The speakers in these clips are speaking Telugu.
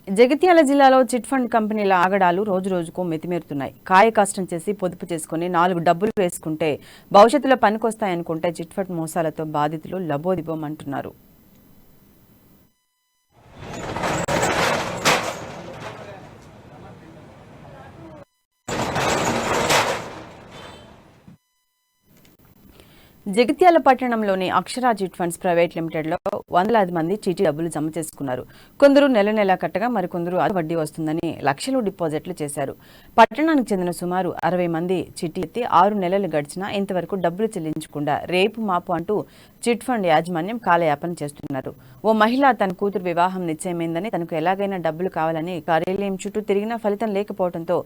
జగిత్యాల జిల్లాలో చిట్ ఫండ్ కంపెనీల ఆగడాలు రోజురోజుకు మితిమీరుతున్నాయి. కాయ కష్టం చేసి పొదుపు చేసుకుని 4 డబ్బులు వేసుకుంటే భవిష్యత్తులో పనికొస్తాయనుకుంటే చిట్ ఫండ్ మోసాలతో బాధితులు లబోదిబోమంటున్నారు. జగిత్యాల పట్టణంలోని అక్షర చిట్ ఫండ్స్ ప్రైవేట్ లిమిటెడ్లో వందలాది మంది చీటీ డబ్బులు జమ చేసుకున్నారు. కొందరు నెల నెలా కట్టగా మరికొందరు వడ్డీ వస్తుందని లక్షలు డిపాజిట్లు చేశారు. పట్టణానికి చెందిన సుమారు 60 మంది చీటీ ఎత్తి 6 నెలలు గడిచినా ఇంతవరకు డబ్బులు చెల్లించకుండా రేపు మాపు అంటూ చిట్ ఫండ్ యాజమాన్యం కాలయాపన చేస్తున్నారు. ఓ మహిళ తన కూతురు వివాహం నిశ్చయమైందని తనకు ఎలాగైనా డబ్బులు కావాలని కార్యాలయం చుట్టూ తిరిగినా ఫలితం లేకపోవడంతో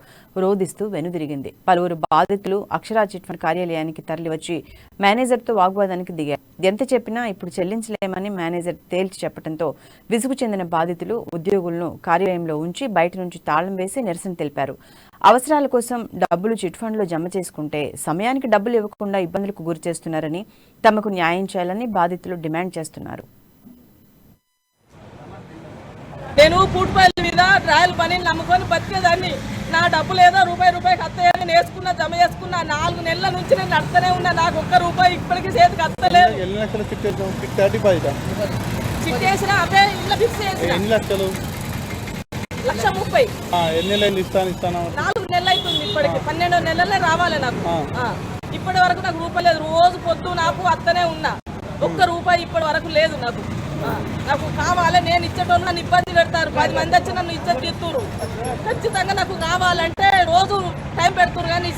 రోధిస్తూ వెనుదిరిగింది. పలువురు బాధితులు అక్షర చిట్ ఫండ్ కార్యాలయానికి తరలివచ్చి మేనేజర్తో వాగ్వాదానికి దిగారు. ఎంత చెప్పినా ఇప్పుడు చెల్లించలేమని మేనేజర్ తేల్చి చెప్పడంతో విసుగు చెందిన బాధితులు ఉద్యోగులను కార్యాలయంలో ఉంచి బయట నుంచి తాళం వేసి నిరసన తెలిపారు. అవసరాల కోసం డబ్బులు చిట్ ఫండ్లో జమ చేసుకుంటే సమయానికి డబ్బులు ఇవ్వకుండా ఇబ్బందులకు గురి చేస్తున్నారని, తమకు న్యాయం చేయాలని బాధితులు డిమాండ్ చేస్తున్నారు. నేను పూటపాయల మీద ట్రయల్ పనిని నమ్ముకొని బతికేదాన్ని. నా డబ్బులు ఏదో రూపాయికి అత్తయ్యని నేర్చుకున్న జమ చేసుకున్న 4 నెలల నుంచి నేను నడుతూనే ఉన్నా. నాకు ₹1 ఇప్పటికీ చేతికి అత్తలేదు. చిట్టేసిన అవే ఇళ్ళ ఫిక్స్ చేసిన 1,30,000. 4 నెలలు అవుతుంది. ఇప్పటికి 12 నెలలే రావాలి నాకు. ఇప్పటి వరకు నాకు రూపాయి లేదు. రోజు పొద్దు నాకు అత్తనే ఉన్నా. ₹1 ఇప్పటి వరకు లేదు నాకు. నాకు కావాలి. నేను ఇచ్చేటోళ్ళు నన్ను ఇబ్బంది పెడతారు. 10 మంది వచ్చి నన్ను ఇచ్చేది తీస్తున్నారు. ఖచ్చితంగా నాకు కావాలంటే రోజు టైం పెడుతున్నారు కానీ